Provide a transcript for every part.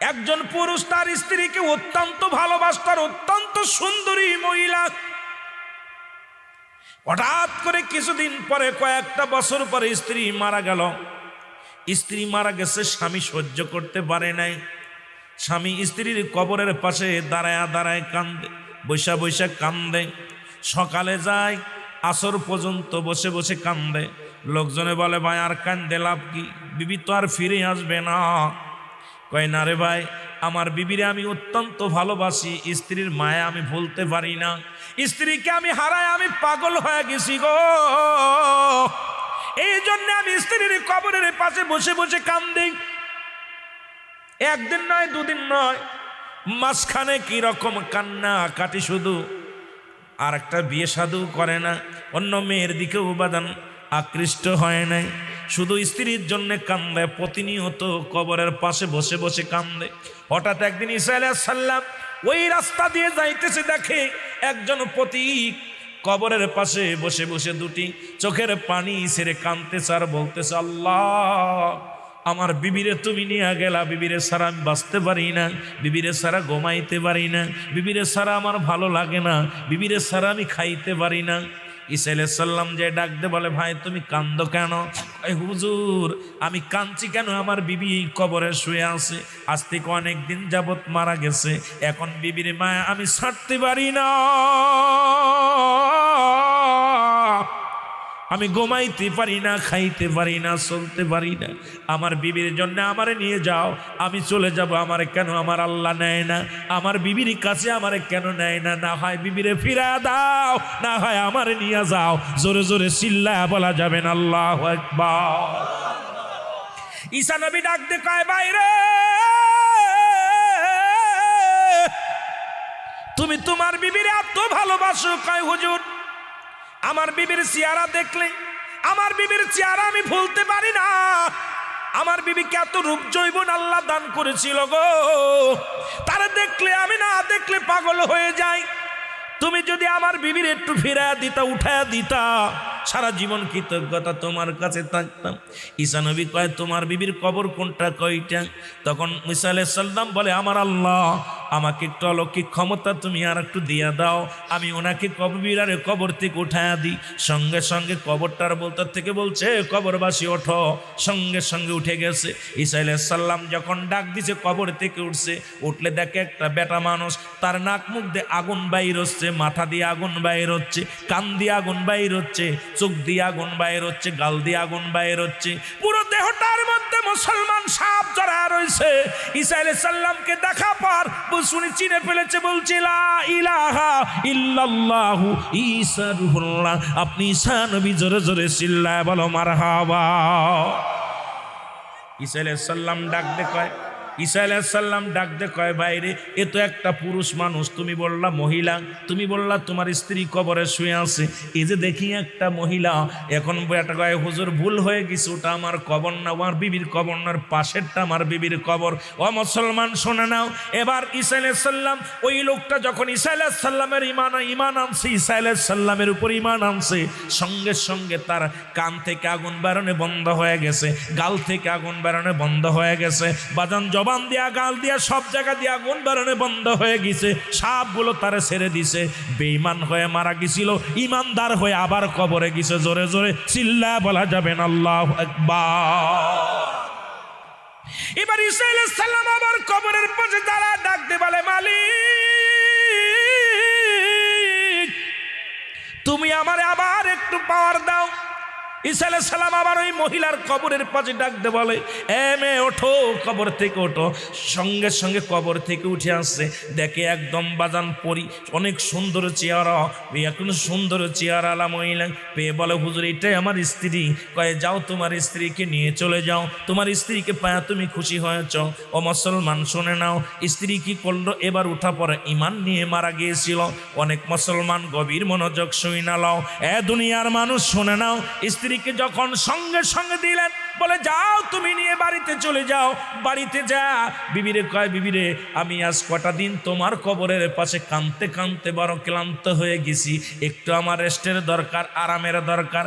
একজন পুরুষ তার স্ত্রীকে অত্যন্ত ভালোবাসতার, অত্যন্ত সুন্দরী মহিলা। হঠাৎ করে কিছুদিন পরে, কয়েকটা বছর পরে স্ত্রী মারা গেল। স্ত্রী মারা গেছে, স্বামী সহ্য করতে পারে নাই। স্বামী স্ত্রীর কবরের পাশে দাঁড়ায় দাঁড়ায় কান্দে, বৈশা বৈশা কান্দে। সকালে যায়, আসর পর্যন্ত বসে বসে কান্দে। লোকজনে বলে, ভাই আর কান্দে লাভ কি, বিবি তো আর ফিরে আসবে না। কয় না রে ভাই, আমার বিবিরে আমি অত্যন্ত ভালোবাসি, স্ত্রীর মায়া আমি ভুলতে পারি না। স্ত্রীকে আমি হারায় আমি পাগল হয়ে গেছি গো, এই জন্য আমি স্ত্রীর কবরের পাশে বসে বসে কান্দি। একদিন নয়, দুদিন নয়, মাঝখানে কি রকম কান্না কাটি শুধু। আর একটা বিয়ে সাধু করে না, অন্য মেয়ের দিকেও উপাদান আকৃষ্ট হয় নাই, শুধু স্ত্রীর জন্য কান্দে, প্রতিনিয়ত কবরের পাশে বসে বসে কান্দে। হঠাৎ একদিন ঈসা আলাইহিস সালাম ওই রাস্তা দিয়ে যাইতেছে, দেখে একজন পথিক কবরের পাশে বসে বসে দুটি চোখের পানি ছেড়ে কাঁদতেছে আর বলতেছে, আল্লাহ, আমার বিবিরে তুমি নিয়ে গেলা, বিবিরে ছাড়া আমি বাঁচতে পারি না, বিবিরে ছাড়া ঘুমাইতে পারি না, বিবিরে ছাড়া আমার ভালো লাগে না, বিবিরে ছাড়া আমি খাইতে পারি না। ঈসা আলাইহিস সালাম যে ডাকতে বলে, ভাই তুমি কান্দো কেন? হুজুর, আমি কাঁদছি কেন, আমার বিবি কবরে শুয়ে আছে, আজ থেকে অনেক দিন যাবত মারা গেছে, এখন বিবির মায়া আমি ছাড়তে পারি না, আমি ঘুমাইতে পারি না, খাইতে পারি না, চলতে পারি না, আমার বিবির জন্য আমারে নিয়ে যাও, আমি চলে যাব। আমারে কেন আমার আল্লাহ নেয় না? আমার বিবির কাছে আমারে কেন নেয় না? না হয় বিবিরে ফিরা দাও, না হয় আমারে নিয়ে যাও। জোরে জোরে চিল্লায়া বলা যাবে না আল্লাহু আকবার। ঈসা নবী ডাক দিয়ে কয়, বাইরে তুমি তোমার বিবির এত ভালোবাসো? কয়, হুজুর, আমার বিবির চেহারা দেখলে, আমার বিবির চেহারা আমি ভুলতে পারি না। আমার বিবিকে এত রূপ যৌবন আল্লাহ দান করেছিল গো, তারা দেখলে আমি না দেখলে পাগল হয়ে যাই। তুমি যদি আমার বিবির একটু ফিরা দিতা, উঠায়া দিতা, সারা জীবন কৃতজ্ঞতা তোমার কাছে থাকতাম। ঈসা নবী কয়, তোমার বিবির কবর কোনটা, কয়টা? তখন ঈসা আলাইহিস সালাম বলে, আমার আল্লাহ, আমাকে একটু অলৌকিক ক্ষমতা তুমি আর একটু দিয়া দাও, আমি ওনাকে কবরের কবর থেকে উঠায়া দিই। সঙ্গে সঙ্গে কবরটার বলতার থেকে বলছে, কবরবাসী ওঠো। সঙ্গে সঙ্গে উঠে গেছে। ঈসা আলাইহিস সালাম যখন ডাক দিছে, কবর থেকে উঠছে। উঠলে দেখে একটা বেটা মানুষ, তার নাক মুখ দিয়ে আগুন বাইর হচ্ছে, মাথা দিয়ে আগুন বাইর হচ্ছে, কান দিয়ে আগুন বাইর হচ্ছে, চোখ দিয়ে আগুন বাইর হচ্ছে, গাল দিয়ে আগুন বাইর হচ্ছে, পুরো দেহটার মধ্যে মুসলমান সাপ জড়া রয়েছে। ঈসা আলাইহিস সালামকে দেখা পর শুনে চিনে ফেলেছে, বলছে, লা ইলাহা ইল্লাল্লাহু ঈসা রূহুল্লাহ। আপনি ঈসা নবী, জোরে জোরে চিল্লায় বলো মারহাবা। ঈসা আলাইহিস সালাম ডাক দে কয়, ঈসা আলাইহিস সালাম ডাক দে কয়, বাইরে এ তো একটা পুরুষ মানুষ, তুমি বললা মহিলা, তুমি বললা তোমার স্ত্রী কবরে শুয়ে আছে, এই যে দেখি একটা মহিলা। এখন বেটা কয়, হুজুর ভুল হয়ে গেছে, ওটা আমার কবর না, আমার বিবির কবর না, পাশেরটা আমার বিবির কবর। ও মুসলমান শুনে নাও। এবার ঈসা আলাইহিস সালাম, ওই লোকটা যখন ঈসা আলাইহিস সালামের ঈমান আনছে, ঈসা আলাইহিস সালামের উপর ঈমান আনছে, সঙ্গে সঙ্গে তার কান থেকে আগুন বেরোনো বন্ধ হয়ে গেছে, গাল থেকে আগুন বেরোনো বন্ধ হয়ে গেছে, বাজান জবান দিয়া, গাল দিয়া, সব জায়গা দিয়ে আগুন বেরোনো বন্ধ হয়ে গেছে। সাপগুলো তারে ছেড়ে দিছে। বেঈমান হয়ে মারা গেছিল, ইমানদার হয়ে আবার কবরে গেছে। জোরে জোরে চিল্লায়া বলা যাবে না আল্লাহু আকবার। এবার ঈসা আলাইহিস সালাম আবার কবরের পাশে দাঁড়ায় ডাকতে বলে, মালিক, তুমি আমারে আবার একটু পাওয়ার দাও। ঈসা আলাইহিস সালাম আবার ওই মহিলার কবরের পাশে ডাকতে বলে, এ মেয়ে ওঠো, কবর থেকে ওঠো। সঙ্গে সঙ্গে কবর থেকে উঠে আসছে, দেখে একদম বাজান পরি, অনেক সুন্দর চেহারা, এখন সুন্দর চেহারালা মহিলা পেয়ে বলে, হুজুর এটাই আমার স্ত্রী। কয়ে, যাও তোমার স্ত্রীকে নিয়ে চলে যাও, তোমার স্ত্রীকে পায়া তুমি খুশি হয়েছ। ও মুসলমান শুনে নাও, স্ত্রী কি করলো? এবার উঠা পরে ঈমান নিয়ে মারা গিয়েছিল। অনেক মুসলমান গভীর মনোযোগ শুনে নাও, এ দুনিয়ার মানুষ শুনে নাও, স্ত্রীকে যখন সঙ্গে সঙ্গে দিলেন, বলে যাও তুমি নিয়ে বাড়িতে চলে যাও। বাড়িতে যা বিবিরে কয়, বিবিরে আমি আজ কটা দিন তোমার কবরের পাশে কাঁদতে কাঁদতে বড় ক্লান্ত হয়ে গেছি, একটু আমার রেস্টের দরকার, আরামের দরকার।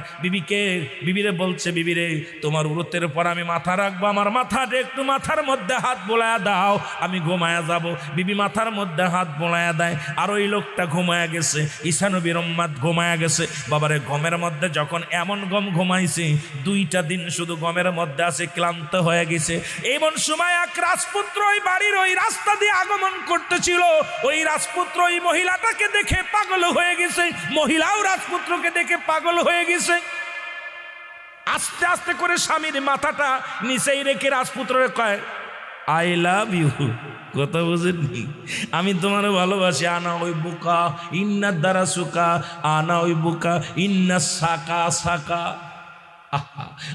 বিবিরে বলছে, বিবিরে তোমার উরতের পর আমি মাথা রাখবো, আমার মাথাটা একটু মাথার মধ্যে হাত বোলায়া দাও, আমি ঘুমায়া যাব। বিবি মাথার মধ্যে হাত বোলায়া দেয়, আর ওই লোকটা ঘুমায়া গেছে, ঈসা নবীর উম্মত ঘুমায়া গেছে। বাবারে গমের মধ্যে যখন এমন গম ঘুমাইছে, 2টা দিন শুধু গমের মধ্যে আছে, ক্লান্ত হয়ে গেছে। এমন সময় এক রাজপুত্র ওই বাড়ির ওই রাস্তা দিয়ে আগমন করতেছিল। ওই রাজপুত্র ওই মহিলাটাকে দেখে পাগল হয়ে গেছে, মহিলাও রাজপুত্রকে দেখে পাগল হয়ে গেছে। আস্তে আস্তে করে স্বামীর মাথাটা নিচেই রেখে রাজপুত্ররে কয়, আই লাভ ইউ, কথা বুঝেননি, আমি তোমার ভালোবাসি। আনা ওই বুকা ইন্নার দ্বারা সুকা, আনা ওই বুকা ইন্না সাকা সাকা,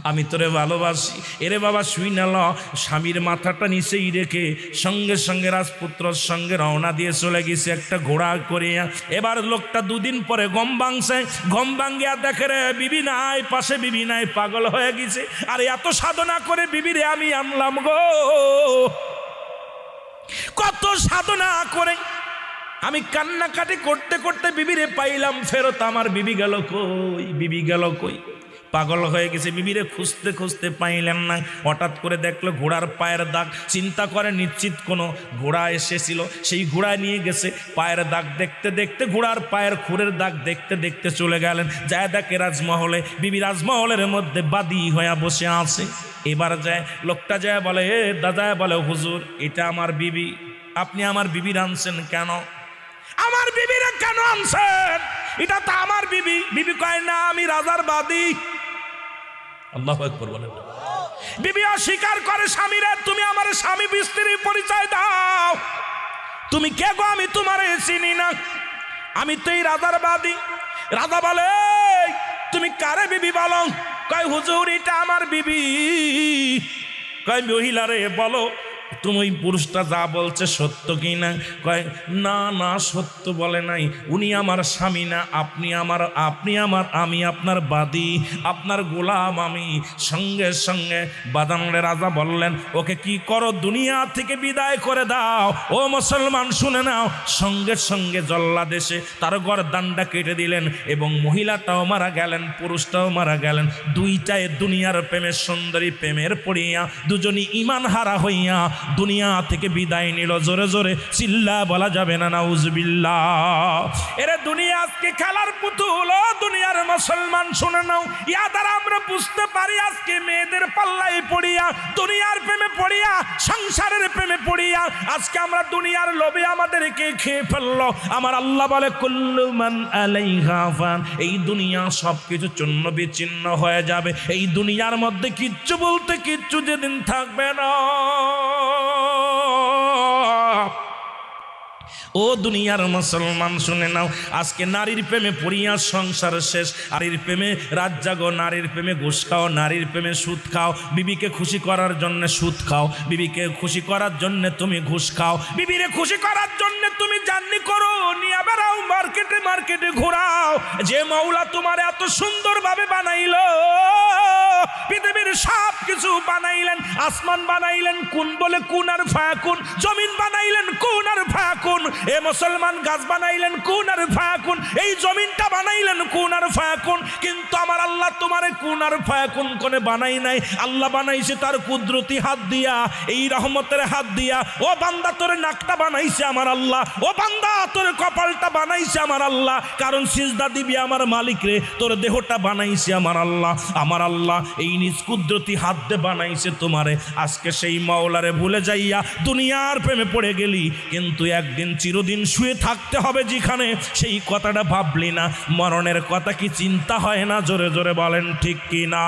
আমি তোরে ভালোবাসি। এরে বাবা শুই না ল। স্বামীর মাথাটা নিচেই রেখে সঙ্গে সঙ্গে রাজপুত্রর সঙ্গে রওনা দিয়ে চলে গেছে একটা ঘোড়া করিয়া। এবার লোকটা 2 দিন পরে গম ভাঙছে, গম ভাঙ্গিয়া দেখে রে বিবি নাই, পাশে বিবি নাই, পাগল হয়ে গেছে। আর এত সাধনা করে বিবিরে আমি আনলাম গো, কত সাধনা করে আমি কান্নাকাটি করতে করতে বিবিরে পাইলাম ফেরত। আমার বিবি গেল কই, বিবি গেল কই, পাগল হয়ে গেছে। বিবিরে খুঁজতে খুঁজতে পাইলেন না। হঠাৎ করে দেখলো ঘোড়ার পায়ের দাগ, চিন্তা করে নিশ্চিত কোনো ঘোড়া এসেছিল, সেই ঘোড়া নিয়ে গেছে। পায়ের দাগ দেখতে দেখতে, ঘোড়ার পায়ের খুরের দাগ দেখতে দেখতে চলে গেলেন। যায় দেখে রাজমহলে, বিবি রাজমহলের মধ্যে বাদী হয়ে বসে আছে। এবার যায় লোকটা যায় বলে, এ দাদা, বলে হুজুর এটা আমার বিবি, আপনি আমার বিবির আনছেন কেন? আমার বিবিরা কেন আনছেন? এটা তো আমার বিবি। বিবি কয় না, আমি রাজার বাদী। আল্লাহু আকবার বলেন। বিবি অস্বীকার করে, স্বামীরা তুমি আমার স্বামী স্ত্রীর পরিচয় দাও, তুমি কে গো? আমি তোমারে চিনি না, আমি তো এই রাজার বাদী। রাজা বলে, তুমি কারে বিবি বলো? কয় হুজুর এটা আমার বিবি। কয় মহিলা রে বলো তুমি ওই পুরুষটা যা বলছে সত্য কি না? কয় না না সত্য বলে নাই, উনি আমার স্বামী না, আপনি আমার, আমি আপনার বাদী, আপনার গোলাম আমি। সঙ্গে সঙ্গে বাদামরে রাজা বললেন, ওকে কি করো, দুনিয়া থেকে বিদায় করে দাও। ও মুসলমান শুনে নাও। সঙ্গে সঙ্গে জল্লাদেশে তার গর্দানটা কেটে দিলেন এবং মহিলাটাও মারা গেলেন, পুরুষটাও মারা গেলেন। দুইটায় দুনিয়ার প্রেমের সুন্দরী প্রেমের পড়িয়া দুজনই ইমান হারা হইয়া দুনিয়া থেকে বিদায় নিল। জোরে জোরে চিল্লা বলা যাবে না নাউজুবিল্লাহ। এরে দুনিয়া আজকে খেলার পুতুল। ও দুনিয়ার মুসলমান শুনে নাও, ইয়া দ্বারা আমরা বুঝতে পারি আজকে মেয়েদের পাল্লাই পড়িয়া, দুনিয়ার প্রেমে পড়িয়া, সংসারের প্রেমে পড়িয়া আজকে আমরা দুনিয়ার লোভে আমাদেরকে খেয়ে ফেললো। আমার আল্লাহ বলে কুল্লু মান আলাইহা ফান, এই দুনিয়া সবকিছু চূর্ণ বিচ্ছিন্ন হয়ে যাবে। এই দুনিয়ার মধ্যে কিচ্ছু বলতে কিচ্ছু যেদিন থাকবে না। ও দুনিয়ার মুসলমান শুনে নাও, আজকে নারীর প্রেমে পড়িয়া সংসার শেষ। নারীর প্রেমে রাত জাগো, নারীর প্রেমে ঘুষ খাও, নারীর প্রেমে সুদ খাও। বিবিকে খুশি করার জন্য সুদ খাও, বিবিকে খুশি করার জন্য তুমি ঘুষ খাও, বিবিরে খুশি করার জন্য তুমি জার্নি করো, নিয়ে বেড়াও, মার্কেটে মার্কেটে ঘোরাও। যে মওলা তোমার এত সুন্দরভাবে বানাইলো, পৃথিবীর সব কিছু বানাইলেন, আসমান বানাইলেন কোন বলে কুন আর ফায়াকুন, জমিন বানাইলেন কুন আর ফায়াকুন। এ মুসলমান গাছ বানাইলেন কুন আর ফায়াকুন, এই জমিনটা বানাইলেন কুন আর ফায়াকুন। কিন্তু আমার আল্লাহ তোমারে কুন আর ফায়াকুন কোনে বানাই নাই, আল্লাহ বানাইছে তার কুদরতি হাত দিয়া, এই রহমতের হাত দিয়া। ও বান্দা তোর নাকটা বানাইছে আমার আল্লাহ, ও বান্দা তোর কপালটা বানাইছে আমার আল্লাহ, কারণ সিজদা দিবি আমার মালিক রে। তোর দেহটা বানাইছে আমার আল্লাহ, আমার আল্লাহ এই নিজ কুদরতি হাত দিয়ে বানাইছে তোমারে। আজকে সেই মাওলারে ভুলে যাইয়া দুনিয়ার প্রেমে পড়ে গেলি, কিন্তু একদিন চিরদিন শুয়ে থাকতে হবে যেখানে, সেই কথাটা ভাবলি না। মরণের কথা কি চিন্তা হয় না? জোরে জোরে বলেন ঠিক কি না?